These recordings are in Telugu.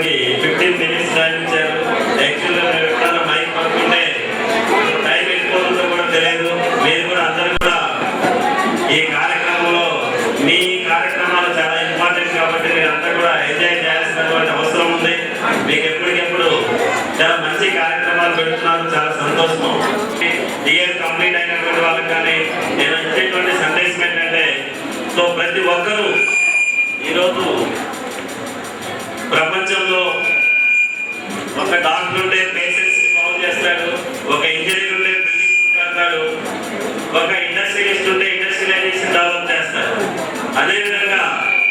మనకి 15 minutes టైం ఇచ్చారు. యాక్చువల్గా మేము ఎప్పుడైనా మైక్ పడుతుంటే టైం వెళ్ళిపోతుందో కూడా తెలియదు. మీరు కూడా అందరూ కూడా ఈ కార్యక్రమంలో మీ కార్యక్రమాలు చాలా ఇంపార్టెంట్ కాబట్టి మీరు అంతా కూడా ఎంజాయ్ చేయాల్సినటువంటి అవసరం ఉంది. మీకు ఎప్పటికెప్పుడు చాలా మంచి కార్యక్రమాలు పెడుతున్నారు, చాలా సంతోషం. ఇయర్ కంప్లీట్ అయినటువంటి వాళ్ళకి కానీ నేను ఇచ్చేటువంటి సందేశం ఏంటంటే, సో ప్రతి ఒక్కరూ ఈరోజు ప్రపంచంలో ఒక డాక్టర్ ఉండే పేషెంట్స్ ని బాగు చేస్తాడు, ఒక ఇంజనీర్ ఉండే బిల్డింగ్స్ కడతాడు, ఒక ఇండస్ట్రియలిస్ట్ ఉండే ఇండస్ట్రియలైజేషన్ డెవలప్ చేస్తాడు. అదేవిధంగా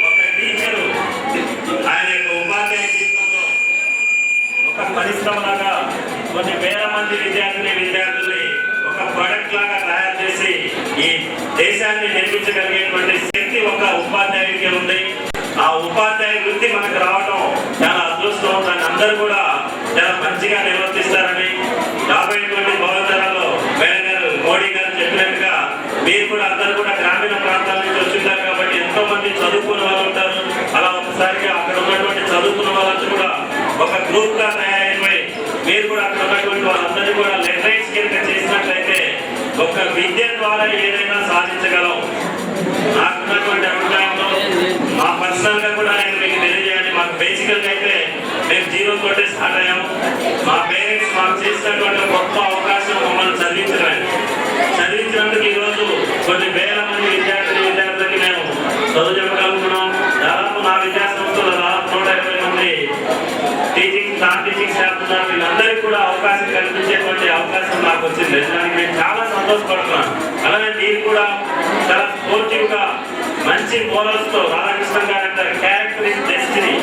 ఒక టీచరు ఆయన యొక్క ఉపాధ్యాయ జీవితంలో ఒక పరిశ్రమలాగా కొన్ని వేల మంది విద్యార్థుల్ని ఒక ప్రొడక్ట్ లాగా తయారు చేసి ఈ దేశాన్ని నిర్మించగలిగేటువంటి శక్తి ఒక ఉపాధ్యాయుడికి ఉంది. ఆ ఉపాధ్యాయ వృత్తి మనకు రావడం చాలా అదృష్టం. దాన్ని అందరూ కూడా చాలా మంచిగా నిర్వర్తిస్తారని రాబోయేటువంటి భవిష్యత్తులో మేడం గారు మోడీ గారు చెప్పినట్టుగా మీరు కూడా అందరూ కూడా గ్రామీణ ప్రాంతాల నుంచి వచ్చింటారు కాబట్టి ఎంతో మంది చదువుకున్న వాళ్ళు ఉంటారు. అలా ఒకసారిగా అక్కడ ఉన్నటువంటి చదువుకున్న వాళ్ళంతా కూడా ఒక గ్రూప్ గా తయారైపోయి మీరు కూడా అక్కడ ఉన్నటువంటి వాళ్ళందరినీ కూడా లెటరేట్స్ కింద చేసినట్లయితే ఒక విద్య ద్వారా ఏదైనా సాధించగలం. నాకున్నటువంటి అభిప్రాయంలో మా పర్సనల్ గా కూడా నేను మీకు తెలియజేయాలి. మాకు బేసికల్ గా అయితే మేము జీరో తోటే స్టార్ట్ అయ్యాము. మా పేరెంట్స్ మాకు చేసినటువంటి గొప్ప అవకాశం మమ్మల్ని చదివించినందుకు ఈరోజు కొన్ని వేల మంది విద్యార్థులకి మేము చదువు చెప్పగలుగుతున్నాం. దాదాపు నా విద్యా సంస్థలో దాదాపు 150 మంది నాన్ టీచింగ్ స్టాఫ్ ఉన్నారు. వీళ్ళందరికీ కూడా అవకాశం కల్పించేటువంటి అవకాశం నాకు వచ్చింది. దానికి నేను చాలా సంతోషపడుతున్నాను. అలాగే మీరు కూడా చాలా స్పోర్టివ్ గా మంచి మోరల్స్ తో రాధాకృష్ణ గారు అంటారు క్యారెక్టర్ ఇస్ డెస్టినీ.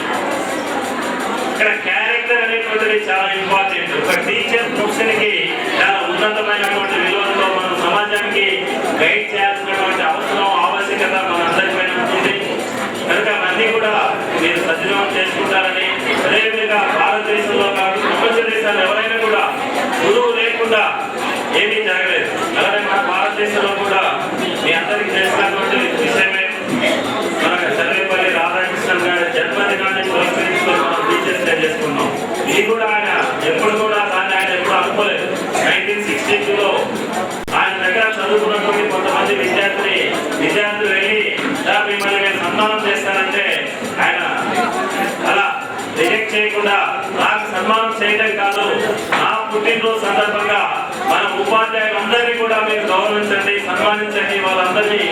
ఇక్కడ క్యారెక్టర్ అనేటువంటిది చాలా ఇంపార్టెంట్. ఒక టీచర్ ప్రొఫెషన్ కి చాలా ఉన్నతమైనటువంటి విలువలతో మనం సమాజానికి గైడ్ చేయాల్సినటువంటి అవసరం ఆవశ్యకత మనందరిపైన ఉంటుంది. కనుక అవన్నీ కూడా మీరు సద్వినియోగం చేసుకుంటారని, అదేవిధంగా భారతదేశంలో కాదు ప్రపంచ దేశాలు ఎవరైనా కూడా గురువు లేకుండా ఏమీ జరగలేదు. అలాగే మన భారతదేశంలో కూడా మీ అందరికీ తెలిసినటువంటి విషయమే మన సర్వేపల్లి రాధాకృష్ణన్ గారి జన్మదినాన్ని పురస్కరించుకొని మనం టీచర్స్ డే చేసుకున్నాం. ఇది కూడా ఆయన ఎప్పుడు కూడా దాన్ని ఆయన ఎప్పుడు అనుకోలేదు. 1962లో ఆయన దగ్గర చదువుకున్నటువంటి కొంతమంది విద్యార్థులు వెళ్ళి మిమ్మల్ని నేను సన్మానం చేస్తానంటే ఆయన అలా రిజెక్ట్ చేయకుండా నాకు సన్మానం చేయడం కాదు, నా పుట్టినరోజు సందర్భంగా మన ఉపాధ్యాయులందరినీ కూడా మీరు గౌరవించండి, సన్మానించండి, వాళ్ళందరినీ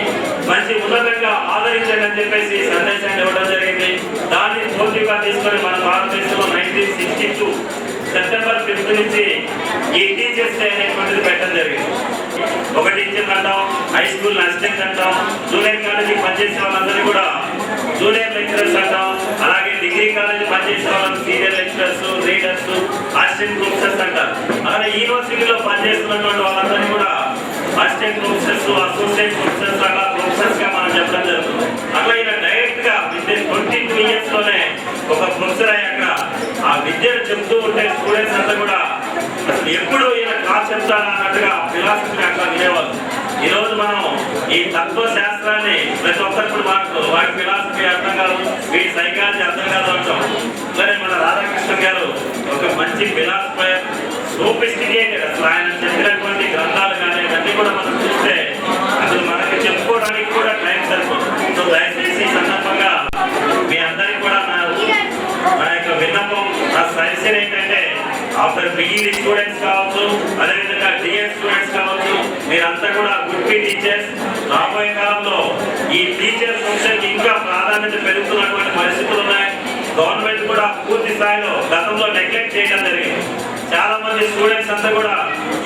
మంచి ఉన్నతంగా ఆదరించండి అని చెప్పేసి సందేశాన్ని ఇవ్వడం జరిగింది. దాన్ని పూర్తిగా తీసుకొని మన భారతదేశంలో 1962 సెప్టెంబర్ 5 నుంచి ఈ టీచర్స్ డే అనేటువంటిది పెట్టడం జరిగింది. ఒక టీచర్ అంటాం, హై స్కూల్ అసిస్టెంట్ అంటాం, జూనియర్ కాలేజీ పనిచేసే వాళ్ళందరినీ కూడా జూనియర్ లెక్చరర్స్ అంటాం, అలాగే డిగ్రీ కాలేజీ పనిచేసే వాళ్ళని senior lecturers, readers, assistant professors అంటారు. అలాగే యూనివర్సిటీలో పనిచేస్తున్నటువంటి వాళ్ళందరినీ కూడా అసిస్టెంట్ ప్రొఫెసర్స్, అసోసియేట్ ప్రొఫెసర్స్, అలా ప్రొఫెసర్స్ గా మనం చెప్పడం జరుగుతుంది. అట్లా ఇలా డైరెక్ట్ గా విత్ 22 years లోనే ఒక ప్రొఫెసర్ అయ్యాక ఆ విద్యను చెప్తూ ఉంటే స్టూడెంట్స్ అంతా కూడా అసలు ఎప్పుడు ఈయన క్లాస్ చెప్తారా అన్నట్టుగా ఫిలాసఫీ అట్లా వినేవాళ్ళు. ఈ రోజు మనం ఈ తత్వ శాస్త్రాన్ని ప్రతి ఒక్కరు వాటి ఫిలాసఫీ అర్థం కాదు, వీటి సైకాలజీ అర్థం కాదు అంటాం. సరే మన రాధాకృష్ణ గారు ఒక మంచి ఫిలాసఫర్, సోఫిస్టికేటెడ్. అసలు ఆయన చెప్పినటువంటి గ్రంథాలు కానీ ఇవన్నీ కూడా మనం చూస్తే అసలు మనకి చెప్పుకోవడానికి కూడా టైం సరిపోతుంది. సో దయచేసి ఈ సందర్భంగా మీ అందరికీ కూడా మన యొక్క విన్నపం, నా సజెషన్ ఏంటంటే ఆఫ్టర్ బిఈడి స్టూడెంట్స్ కావచ్చు, అదేవిధంగా డిఎడ్ స్టూడెంట్స్ కావచ్చు, మీరంతా కూడా గుడ్ బి టీచర్స్. రాబోయే కాలంలో ఈ టీచర్ ప్రొఫెషన్ ఇంకా ప్రాధాన్యత పెరుగుతున్నటువంటి పరిస్థితులు ఉన్నాయి. గవర్నమెంట్ కూడా పూర్తి స్థాయిలో గతంలో నెగ్లెక్ట్ చేయడం జరిగింది. చాలా మంది స్టూడెంట్స్ అంతా కూడా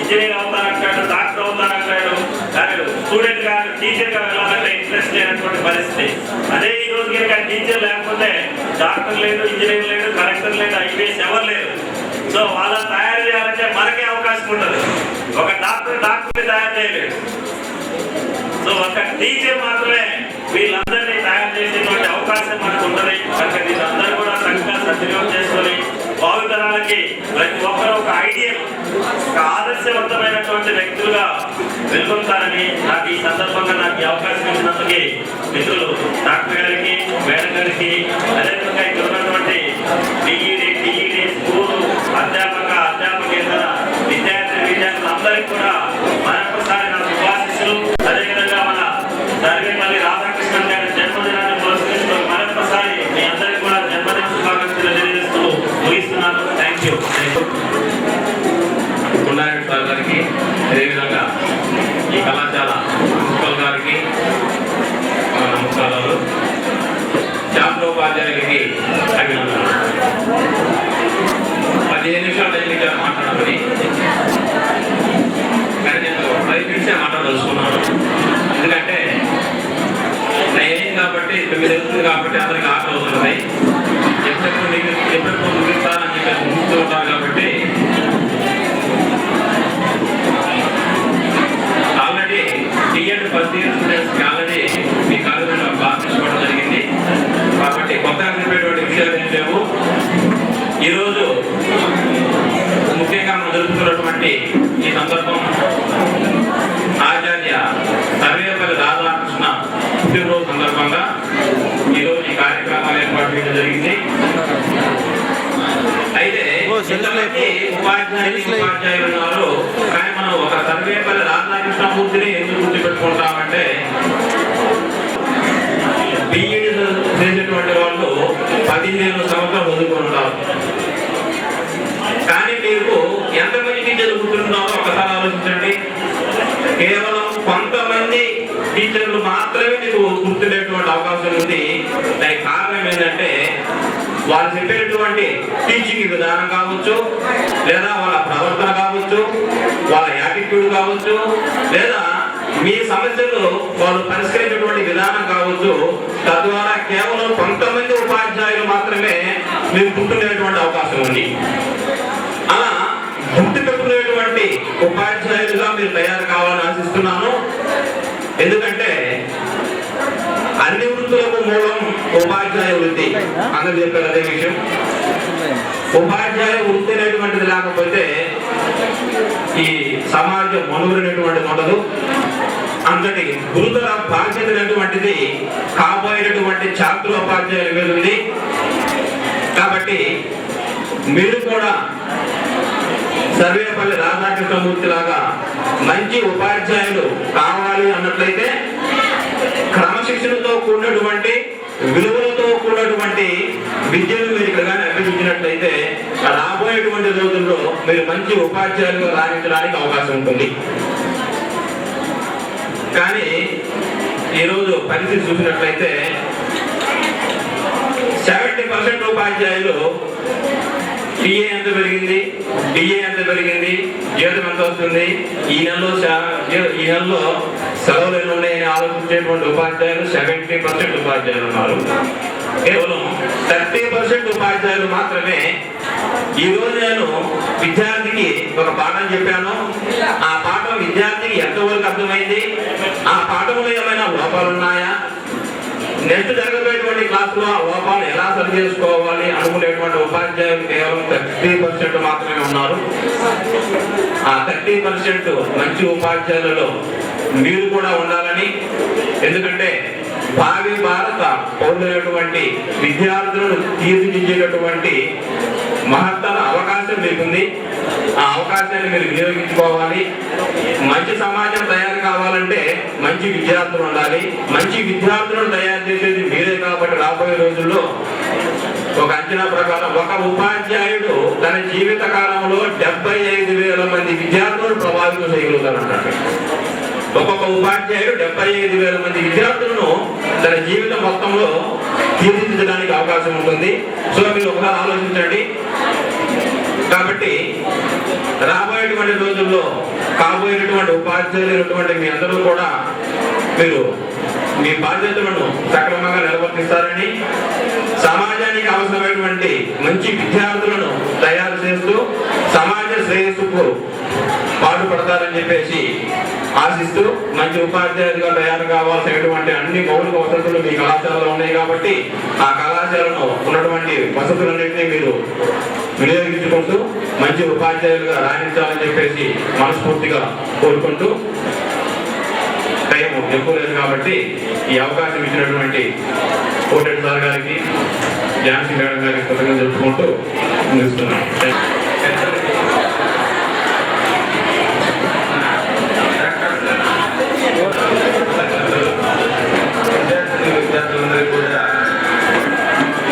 ఇంజనీర్ అవుతానంటాడు, డాక్టర్ అవుతానంటాడు, కానీ స్టూడెంట్ గా టీచర్ గా వెళ్ళాలంటే ఇంట్రెస్ట్ లేనటువంటి పరిస్థితి. అదే ఈ రోజు కనుక టీచర్ లేకపోతే డాక్టర్ లేడు, ఇంజనీర్ లేడు, కలెక్టర్ లేడు, ఐపీఎస్ ఎవరు లేరు. సో వాళ్ళని తయారు చేయాలంటే మనకే అవకాశం ఉంటుంది. ఒక డాక్టర్ తయారు చేయలేడు. సో ఒక టీచర్ మాత్రమే వీళ్ళందరినీ తయారు చేసేటువంటి అవకాశం మనకు ఉంటుంది. కనుక వీళ్ళందరూ కూడా చక్కగా సద్వినియోగం చేసుకొని భావితరాలకి ప్రతి ఒక్కరు ఒక ఐడియల్, ఒక ఆదర్శవంతమైనటువంటి వ్యక్తులుగా వెలుగొంటారని నాకు ఈ సందర్భంగా నాకు ఈ అవకాశం ఇచ్చినందుకు మిత్రులు డాక్టర్ గారికి, మేడం గారికి, అదేవిధంగా ఇక్కడ ఉన్నటువంటి యూ. కొండారెడ్డి సార్ గారికి, అదేవిధంగా ఈ కళాశాల ప్రిన్సిపల్ గారికి నమస్కారాలు. శాస్త్రోపాధ్యాయులకి అభినందనలు. 15 నిమిషాలు టైం మాట్లాడమని, కానీ నేను 5 నిమిషాలు మాట్లాడదలుచుకున్నాను. ఎందుకంటే నేనేం కాబట్టి మీరు వెళ్తుంది కాబట్టి అందరికి ఆకలి అవుతుంది. ఎప్పుడెప్పుడు ముగిస్తారని చెప్పి ముగిస్తూ ఉంటారు కాబట్టి ఆల్రెడీ టీఎడ్ ఫస్ట్ ఇయర్ స్టూడెంట్స్కి ఆల్రెడీ మీ కాలేజీలో క్లాస్ తీసుకోవడం జరిగింది. కాబట్టి కొత్తగా చెప్పేటువంటి విషయాలు ఏం లేవు. ఈరోజు ముఖ్యంగా మనం జరుపుతున్నటువంటి ఈ సందర్భం ఆచార్య సర్వేపల్లి రాధాకృష్ణ పుట్టినరోజు సందర్భంగా ఈరోజు ఈ కార్యక్రమాలు ఏర్పాటు చేయడం జరిగింది. అయితే ఉపాధ్యాయులు ఉన్నారు, కానీ మనం ఒక సర్వేపల్లి రాధాకృష్ణమూర్తిని ఎందుకు గుర్తుపెట్టుకుంటామంటే బిఈడి చేసేటువంటి వాళ్ళు 15 సంవత్సరాలు చదువుకుంటారు. కానీ మీకు ఎంతమంది టీచర్లు గుర్తుంటున్నారో ఒకసారి ఆలోచించండి. కేవలం కొంతమంది టీచర్లు మాత్రమే మీకు గుర్తుండేటువంటి అవకాశం ఉంది. దానికి కారణం ఏంటంటే వాళ్ళు చెప్పేటువంటి టీచింగ్ విధానం కావచ్చు, లేదా వాళ్ళ ప్రవర్తన కావచ్చు, వాళ్ళ యాటిట్యూడ్ కావచ్చు, లేదా మీ సమస్యలు వాళ్ళు పరిష్కరించేటువంటి విధానం కావచ్చు. తద్వారా కేవలం కొంతమంది ఉపాధ్యాయులు మాత్రమే మీకు గుర్తుండేటువంటి అవకాశం ఉంది. అలా గుర్తు పెట్టుకునేటువంటి ఉపాధ్యాయులుగా మీరు తయారు కావాలని ఆశిస్తున్నాను. ఎందుకంటే అన్ని వృత్తులకు మూలం ఉపాధ్యాయ వృత్తి. అందరూ చెప్పారు అదే విషయం. ఉపాధ్యాయ వృత్తి అనేటువంటిది లేకపోతే ఈ సమాజం మనుగడనేటువంటిది ఉండదు. అంతటి గురుతర బాధ్యత అనేటువంటిది కాబోయేటటువంటి ఛాత్రోపాధ్యాయుల మీద ఉంది. కాబట్టి మీరు కూడా సర్వేపల్లి రాధాకృష్ణమూర్తి లాగా మంచి ఉపాధ్యాయులు కావాలి అన్నట్లయితే క్రమశిక్షణతో కూడినటువంటి విలువలతో కూడినటువంటి విద్యను మీరు ఇక్కడ కానీ అభ్యసించినట్లయితే రాబోయేటువంటి రోజుల్లో మీరు మంచి ఉపాధ్యాయులుగా రాణించడానికి అవకాశం ఉంటుంది. కానీ ఈరోజు పరిస్థితి చూసినట్లయితే 70% ఉపాధ్యాయులు టీఏ ఎంత పెరిగింది, డిఏ ఎంత పెరిగింది, జీతం ఎంత వస్తుంది, ఈ నెలలో సెలవులు ఎన్ని ఉన్నాయని ఆలోచించేటువంటి ఉపాధ్యాయులు 70% ఉపాధ్యాయులు ఉన్నారు. కేవలం 30% ఉపాధ్యాయులు మాత్రమే. ఈ రోజు నేను విద్యార్థికి ఒక పాఠం చెప్పాను. ఆ పాఠం విద్యార్థికి ఎంతవరకు అర్థమైంది, ఆ పాఠంలో ఏమైనా లోపాలు ఉన్నాయా, నెక్స్ట్ జరగబోయేటువంటి క్లాసులో ఆ లోపాలను ఎలా సరి చేసుకోవాలి అనుకునేటువంటి ఉపాధ్యాయులు కేవలం 30% మాత్రమే ఉన్నారు. ఆ 30% మంచి ఉపాధ్యాయులలో మీరు కూడా ఉండాలని, ఎందుకంటే భావి భారత పౌరులైనటువంటి విద్యార్థులను తీర్చిదిద్దేటటువంటి మహత్తర అవకాశం మీకుంది. ఆ అవకాశాన్ని మీరు వినియోగించుకోవాలి. మంచి సమాజం తయారు కావాలంటే మంచి విద్యార్థులు ఉండాలి. మంచి విద్యార్థులను తయారు చేసేది మీరే. కాబట్టి రాబోయే రోజుల్లో ఒక అంచనా ప్రకారం ఒక ఉపాధ్యాయుడు తన జీవిత కాలంలో 75,000 మంది విద్యార్థులను ప్రభావితం చేయగలుగుతారంటారు. ఒక్కొక్క ఉపాధ్యాయుడు 75,000 మంది విద్యార్థులను తన జీవితం మొత్తంలో తీర్చిదిద్దడానికి అవకాశం ఉంటుంది. సో మీరు ఒకసారి ఆలోచించండి. కాబట్టి రాబోయేటువంటి రోజుల్లో కాబోయేటువంటి ఉపాధ్యాయులైనటువంటి మీ అందరూ కూడా మీరు మీ బాధ్యతలను సక్రమంగా నిర్వర్తిస్తారని, సమాజానికి అవసరమైనటువంటి మంచి విద్యార్థులను తయారు చేస్తూ సమాజ శ్రేయస్సుకు పాటుపడతారని చెప్పేసి ఆశిస్తూ, మంచి ఉపాధ్యాయులుగా తయారు కావాల్సినటువంటి అన్ని మౌలిక వసతులు మీ కళాశాలలో ఉన్నాయి. కాబట్టి ఆ కళాశాలను ఉన్నటువంటి వసతులన్నింటినీ మీరు వినియోగించుకుంటూ మంచి ఉపాధ్యాయులుగా రాణించాలని చెప్పేసి మనస్ఫూర్తిగా కోరుకుంటూ, టైం ఎక్కువ లేదు కాబట్టి ఈ అవకాశం ఇచ్చినటువంటి కోటెడ్ సార్ గారికి, ఝాన్సీ మేడం గారికి కృతజ్ఞతలు చెప్పుకుంటూ ముగిస్తున్నాను. విద్యార్థులందరికీ కూడా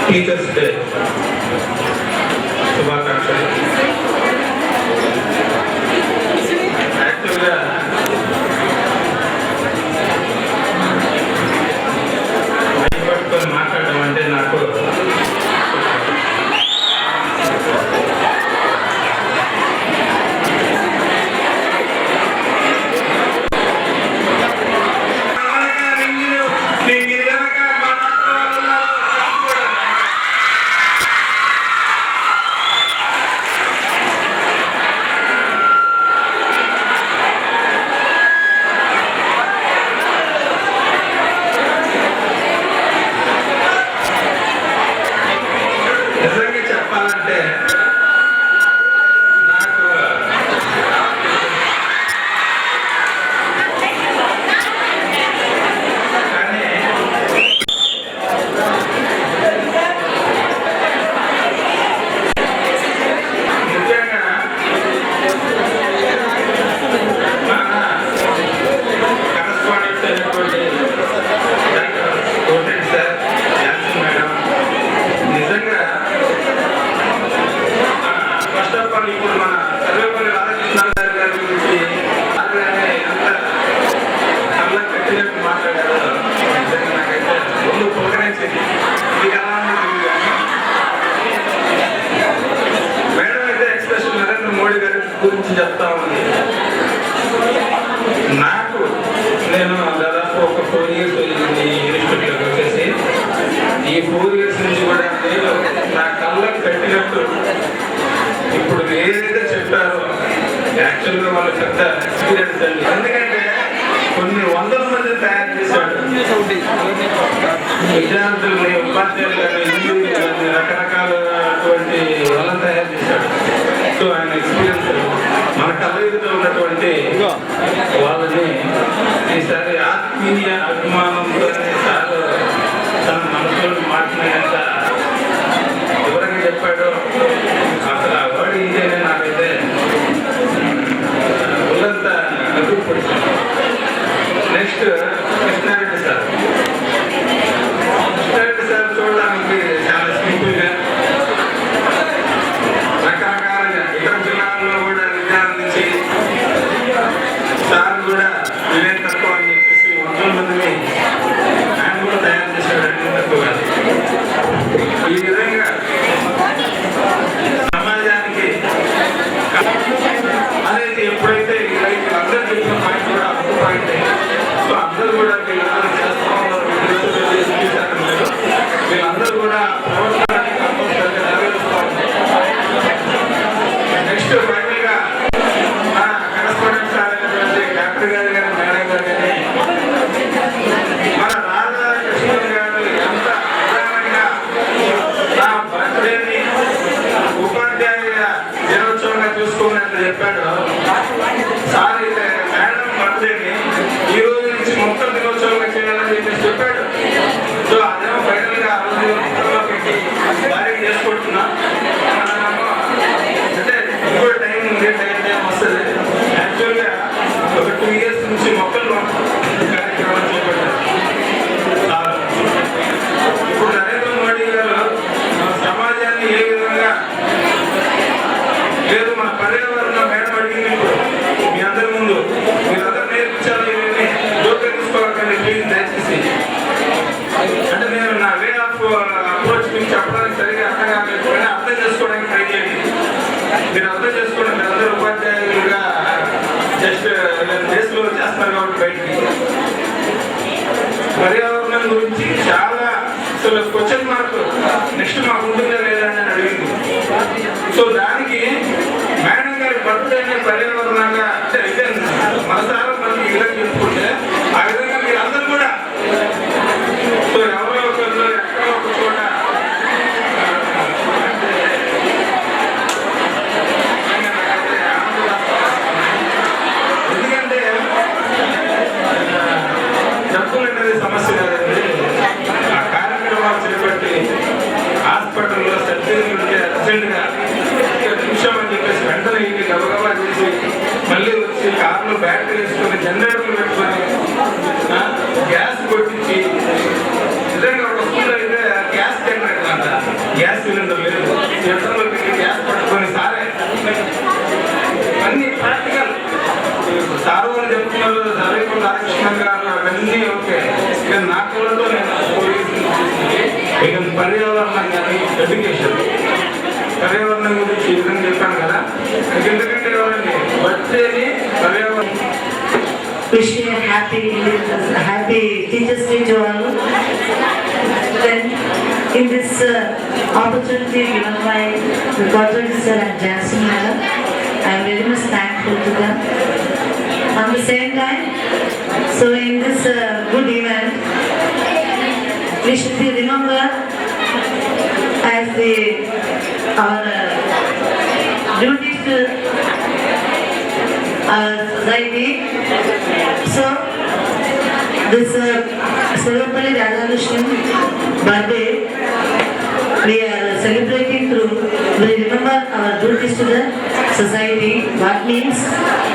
టీచర్స్ డే శుభాకాంక్షలు. గురించి చెప్తా ఉంది. నాకు నేను దాదాపు ఒక 4 years అయింది ఇన్స్టిట్యూట్లోకి వచ్చేసి. ఈ 4 years నుంచి కూడా నేను నా కళ్ళకు కట్టినట్టు ఇప్పుడు ఏదైతే చెప్పారో యాక్చువల్గా వాళ్ళ పెద్ద ఎక్స్పీరియన్స్ అండి. ఎందుకంటే కొన్ని వందల మంది తయారు చేశాడు విద్యార్థుల్ని, ఉపాధ్యాయులు కానీ రకరకాలటువంటి వాళ్ళని తయారు చేశాడు. సో ఆయన ఎక్స్పీరియన్స్ మన కలయికతో ఉన్నటువంటి వాళ్ళని ఈసారి ఆత్మీయ అభిమానంతో సార్ తన మనసులో మాట్లాడినంత వివరంగా చెప్పాడు. అసలు ఆ వర్డ్ ఇంకేనే నాకైతే ఒళ్ళంతా అదుపు పడుతుంది. Next Krishna Reddy sir. Krishna Reddy sir చూడడానికి చాలా సింపుల్గా రకరకాలుగా ఇతర జిల్లాల్లో కూడా విద్యార్థి సార్ కూడా వివేక్ తక్కువ అని చెప్పేసి 100 మందిని ఆయన కూడా తయారు చేశాడు. తక్కువ ఈ విధంగా సమాజానికి అనేది ఎప్పుడైతే వీళ్ళందరూ చెప్పిన పాయింట్ కూడా ఒక పాయింట్. సో అందరూ కూడా వీళ్ళందరూ చేస్తూ ఉన్నారు. వీళ్ళందరూ కూడా ప్రవర్తనని కంపల్సరీగా నెరవేరుస్తూ ఉన్నారు. నెక్స్ట్ ఫైనల్ గా మన కరెస్పాండెంట్ సార్ అయినటువంటి డాక్టర్ గారు కానీ మేడం గారు కానీ మన రాధాకృష్ణన్ గారు ఎంత ప్రధానంగా నా బర్త్డేని ఉపాధ్యాయ దినోత్సవంగా చూసుకున్నట్టు చెప్పాడు. సార్ అయితే మేడం బర్త్డేని ఈ రోజు నుంచి మొత్తం దినోత్సవంగా చేయాలని చెప్పేసి చెప్పాడు. సో అదేమో ఫైనల్ గా ఆ రోజు పెట్టి భారీ చేసుకుంటున్నా. అంటే ఇంకో టైం ఉంది, టైం వస్తుంది. యాక్చువల్గా ఒక 2 years నుంచి మొక్కలు కార్యక్రమం చేపట్టారు. ఇప్పుడు నరేంద్ర మోడీ గారు సమాజాన్ని ఏ విధంగా లేదు మన పర్యావరణం మేడం అడిగింది. ఇప్పుడు మీ అందరి ముందు మీరందరూ నేర్పించాలి. జోక్యం తీసుకోవాలని ప్లీజ్ దయచేసి. అంటే నేను నా వే ఆఫ్ అప్రోచ్ మీకు చెప్పడానికి సరిగా అర్థం కాలేదు, కానీ అర్థం చేసుకోవడానికి ట్రై చేయండి. మీరు అర్థం చేసుకోండి. మీరందరూ ఉపాధ్యాయులుగా జస్ట్ దేశంలో చేస్తున్నారు కాబట్టి బయటికి పర్యావరణం గురించి చాలా అసలు క్వశ్చన్ మార్క్ నెక్స్ట్ మాకు ఉంటుందా లేదా అని అడిగింది. సో దానికి మేడం గారి బర్త్డేనే పర్యావరణంగా అంటే మనసారా మనకి ఈ విధంగా చెప్పుకుంటే ఆ విధంగా మీరందరూ కూడా సో ఎవరో ఒకరు ఎక్కడో ఒక చోట ఎందుకంటే జబ్బులు అనేది సమస్య కాదండి. ఆ కార్యక్రమాలు చేపట్టి హాస్పిటల్లో సర్జరీ ఉంటే అర్జెంట్గా నిమిషం అని చెప్పేసి వెంటనే ఇవి గబగబా చేసి మళ్ళీ వచ్చి కార్లో బ్యాటరీ వేసుకొని జనరేటర్లు పెట్టుకొని గ్యాస్ కొట్టించి నిజంగా ఒక స్కూల్లో అయితే గ్యాస్ జనరేటర్ అంట, గ్యాస్ సిలిండర్ లేదు, జనరల్లో పెట్టి గ్యాస్ పట్టుకొని సారే అన్ని ప్రాక్టికల్. సారు అని చెప్తున్నారు సర్వేపల్లి రాధాకృష్ణన్ గారు అవన్నీ ఓకే. ఇక నా కళ్ళతో నేను ఇక పర్యావరణం కానీ ఎడ్యుకేషన్ పర్యావరణం గురించి ఈ విధంగా చెప్పాను కదా. ఎందుకంటే ఎవరండి బర్త్డేని పర్యావరణం. Wish you a happy Teachers' Day to all. Then, in this opportunity given by the Godwin sir and Jansen madam, I am very much thankful to them. On the same time, so in this good event, we should be remembered as our duties to society. So this Sarvapalli Radhakrishnan birthday we are celebrating through, we remember our duties to the society. What means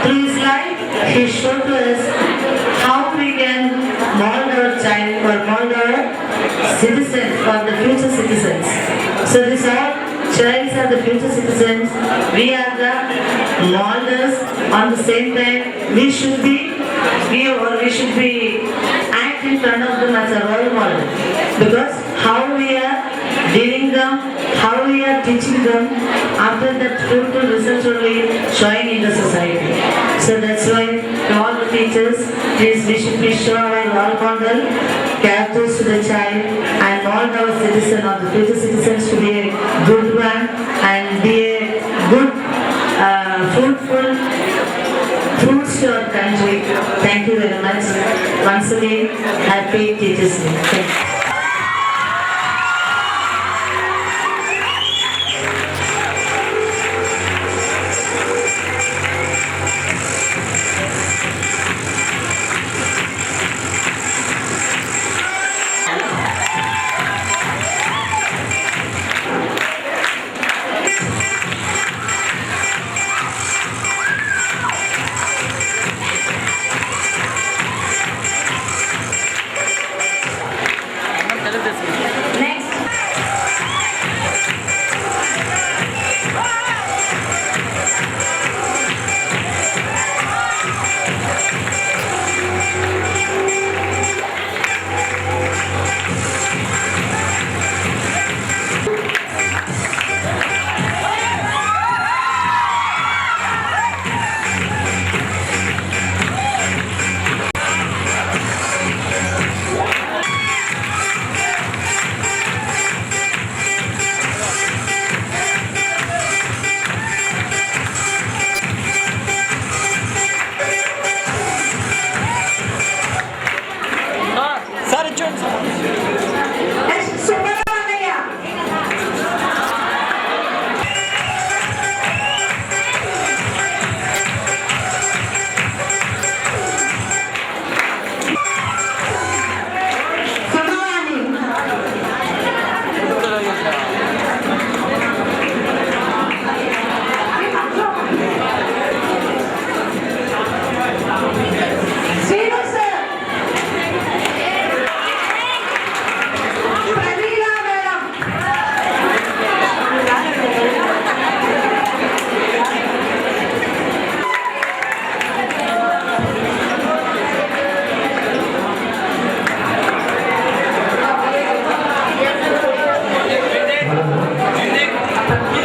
through his life he showed to us how we can mold our child or mold our citizens for the future citizens. So these all childs are the future citizens. We are the molders. On the same time, we should be act in front of them as a role model. Because how we are dealing them, how we are teaching them, after that fruitful results will be showing in the society. So that's why to all the teachers, please show our role model characters to the child and mold our citizen or the future citizens to be a good one and be a good fruitful fruits to our country. Thank you very much. Once again, happy Teachers Day. Thank you.